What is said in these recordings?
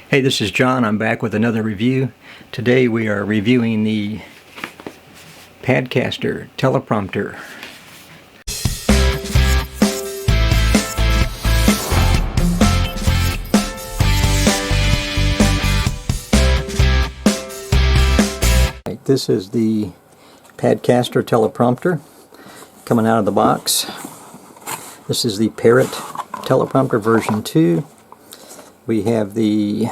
Hey, this is John. I'm back with another review. Today we are reviewing the Padcaster Teleprompter. This is the Padcaster Teleprompter coming out of the box. This is the Parrot Teleprompter version 2. We have the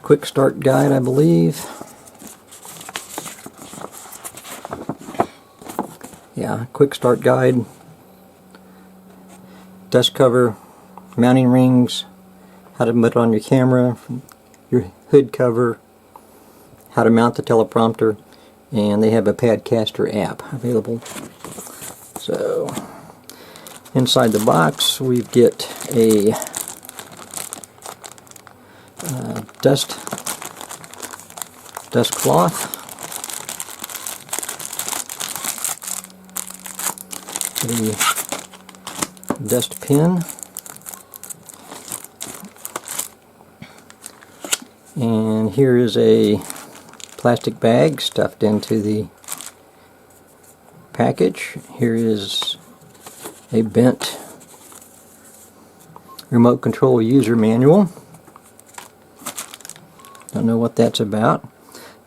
quick start guide, I believe. Yeah, quick start guide. Dust cover, mounting rings, how to put it on your camera, your hood cover, how to mount the teleprompter, and they have a Padcaster app available. So, inside the box we get a dust cloth, a dust pin, and here is a plastic bag stuffed into the package. Here is a bent remote control user manual. Don't know what that's about.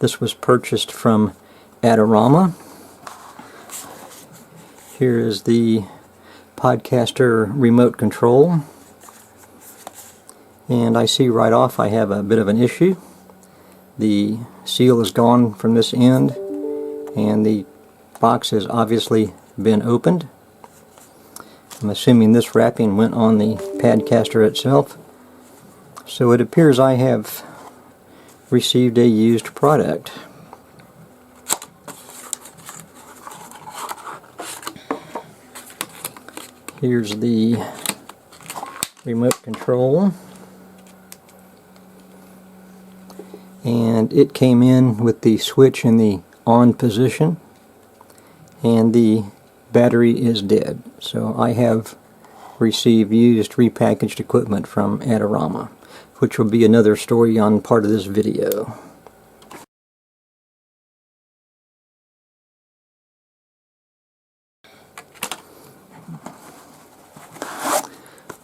This was purchased from Adorama. Here is the Padcaster remote control. And I see right off I have a bit of an issue. The seal is gone from this end and the box has obviously been opened. I'm assuming this wrapping went on the Padcaster itself. So it appears I have received a used product. Here's the remote control, and it came in with the switch in the on position, and the battery is dead. So I have received used repackaged equipment from Adorama, which will be another story on part of this video.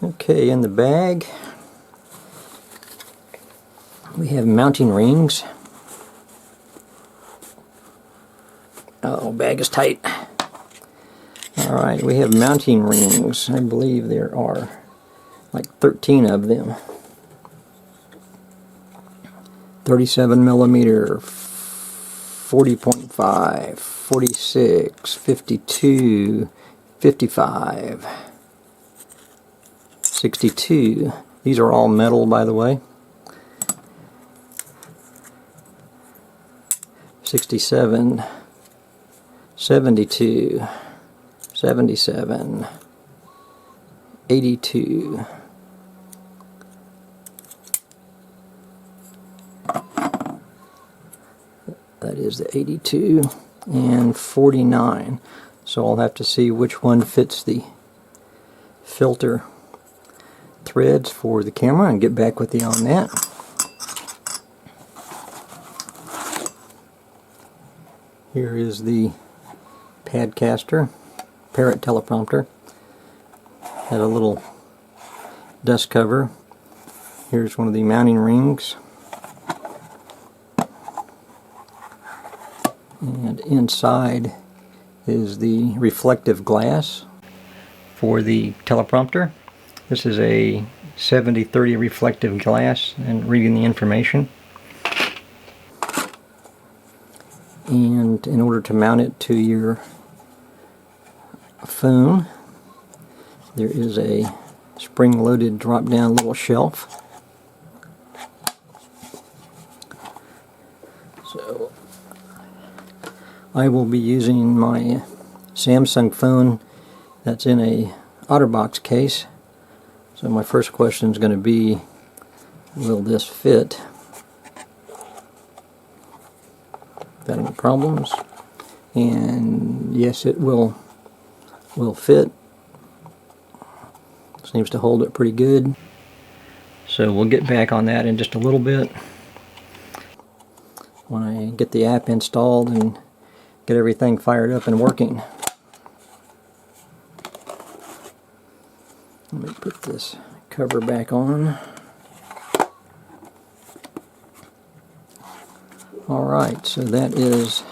Okay, in the bag we have mounting rings. Oh, bag is tight. Alright, we have mounting rings. I believe there are like 13 of them. 37mm, 40.5, 46, 52, 55, 62. These are all metal, by the way. 67, 72, 77, 82. That is the 82 and 49. So I'll have to see which one fits the filter threads for the camera and get back with you on that. Here is the Padcaster Parrot Teleprompter. Had a little dust cover. Here's one of the mounting rings. And inside is the reflective glass for the teleprompter. This is a 70-30 reflective glass, and reading the information. And in order to mount it to your phone, there is a spring-loaded drop-down little shelf. So I will be using my Samsung phone that's in a OtterBox case. So my first question is going to be, will this fit? Got any problems? And yes, it will fit. Seems to hold it pretty good. So we'll get back on that in just a little bit when I get the app installed and get everything fired up and working. Let me put this cover back on. Alright, so that is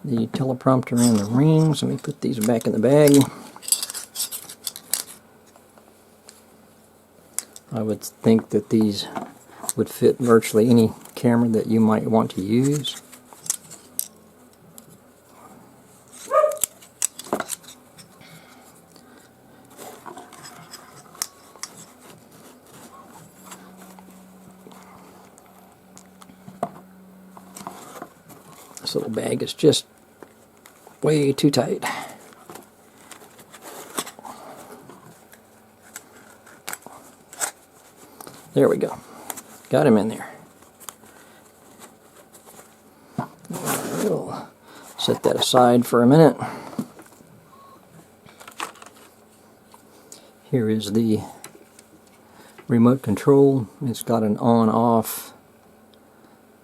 the teleprompter and the rings. Let me put these back in the bag. I would think that these would fit virtually any camera that you might want to use. This little bag is just way too tight. There we go. Got him in there. We'll set that aside for a minute. Here is the remote control. It's got an on-off,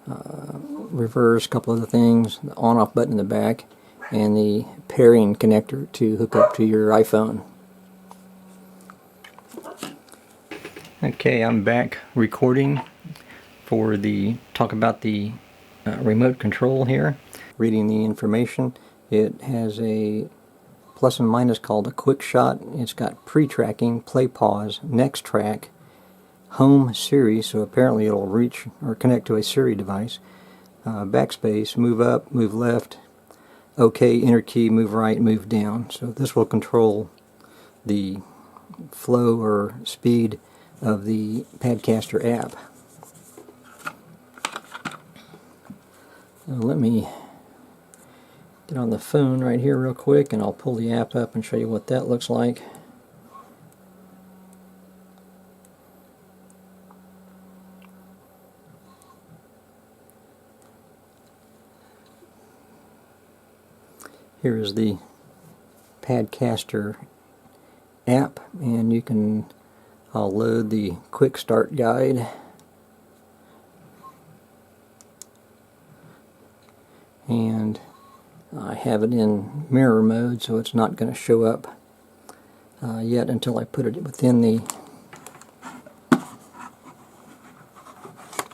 reverse, couple other things, the on-off button in the back, and the pairing connector to hook up to your iPhone. Okay, I'm back recording for the talk about the remote control here. Reading the information, it has a plus and minus called a quick shot. It's got pre-tracking, play pause, next track, home Siri, so apparently it'll reach or connect to a Siri device, backspace, move up, move left, OK, enter key, move right, move down. So this will control the flow or speed of the Padcaster app. So let me get on the phone right here real quick and I'll pull the app up and show you what that looks like. Here is the Padcaster app, and you can, I'll load the quick start guide. And I have it in mirror mode, so it's not going to show up yet until I put it within the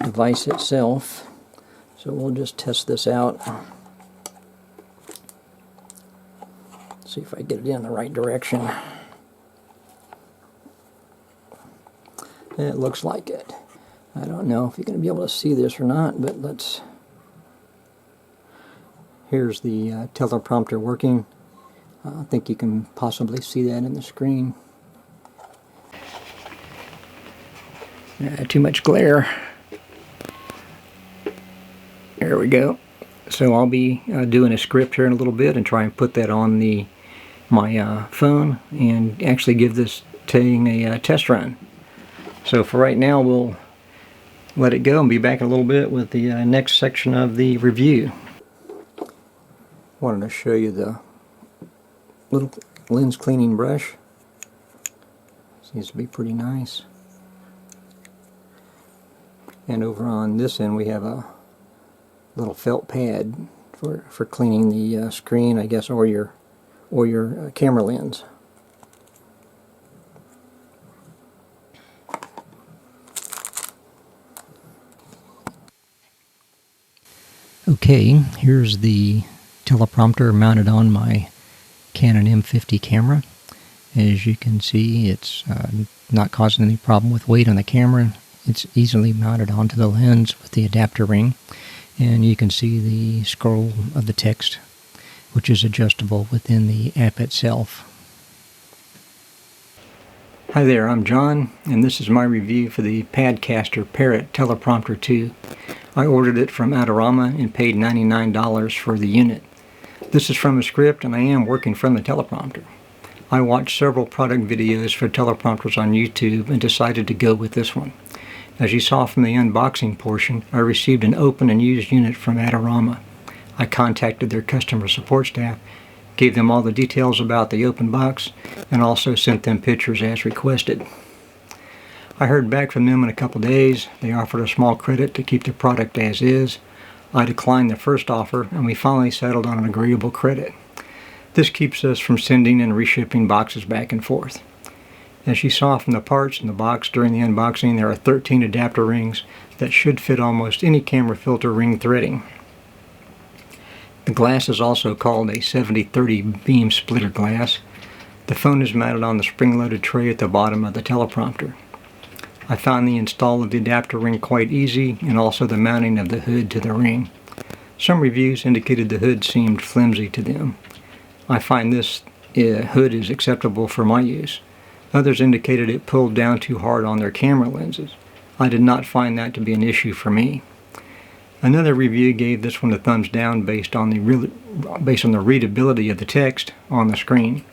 device itself. So we'll just test this out. See if I get it in the right direction. It looks like it. I don't know if you're going to be able to see this or not, but let's... Here's the teleprompter working. I think you can possibly see that in the screen. Too much glare. There we go. So I'll be doing a script here in a little bit and try and put that on my phone and actually give this thing a test run. So for right now we'll let it go and be back in a little bit with the next section of the review. Wanted to show you the little lens cleaning brush. Seems to be pretty nice. And over on this end we have a little felt pad for cleaning the screen, I guess, or your camera lens. Okay, here's the teleprompter mounted on my Canon M50 camera. As you can see, it's not causing any problem with weight on the camera. It's easily mounted onto the lens with the adapter ring, and you can see the scroll of the text, which is adjustable within the app itself. Hi there, I'm John, and this is my review for the Padcaster Parrot Teleprompter 2. I ordered it from Adorama and paid $99 for the unit. This is from a script, and I am working from the teleprompter. I watched several product videos for teleprompters on YouTube and decided to go with this one. As you saw from the unboxing portion, I received an open and used unit from Adorama. I contacted their customer support staff, gave them all the details about the open box, and also sent them pictures as requested. I heard back from them in a couple days. They offered a small credit to keep the product as is. I declined the first offer, and we finally settled on an agreeable credit. This keeps us from sending and reshipping boxes back and forth. As you saw from the parts in the box during the unboxing, there are 13 adapter rings that should fit almost any camera filter ring threading. The glass is also called a 70-30 beam splitter glass. The phone is mounted on the spring-loaded tray at the bottom of the teleprompter. I found the install of the adapter ring quite easy, and also the mounting of the hood to the ring. Some reviews indicated the hood seemed flimsy to them. I find this hood is acceptable for my use. Others indicated it pulled down too hard on their camera lenses. I did not find that to be an issue for me. Another review gave this one a thumbs down based on the readability of the text on the screen.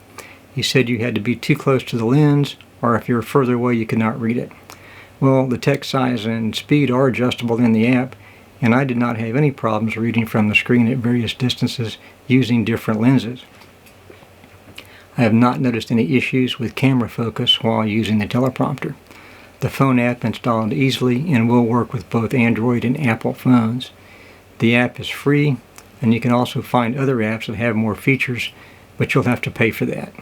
He said you had to be too close to the lens, or if you were further away you could not read it. Well, the text size and speed are adjustable in the app, and I did not have any problems reading from the screen at various distances using different lenses. I have not noticed any issues with camera focus while using the teleprompter. The phone app installed easily and will work with both Android and Apple phones. The app is free, and you can also find other apps that have more features, but you'll have to pay for that.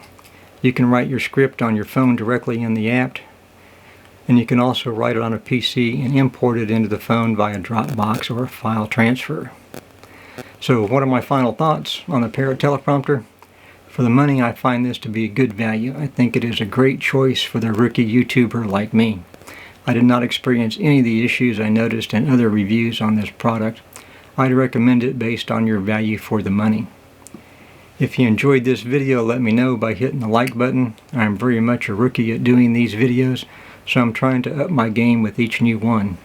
You can write your script on your phone directly in the app, and you can also write it on a PC and import it into the phone via Dropbox or file transfer. So what are my final thoughts on the Parrot teleprompter? For the money, I find this to be a good value. I think it is a great choice for the rookie YouTuber like me. I did not experience any of the issues I noticed in other reviews on this product. I'd recommend it based on your value for the money. If you enjoyed this video, let me know by hitting the like button. I'm very much a rookie at doing these videos, so I'm trying to up my game with each new one.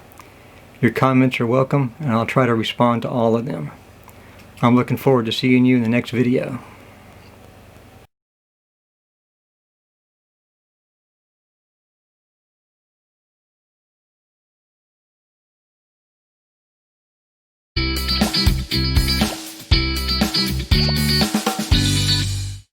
Your comments are welcome, and I'll try to respond to all of them. I'm looking forward to seeing you in the next video.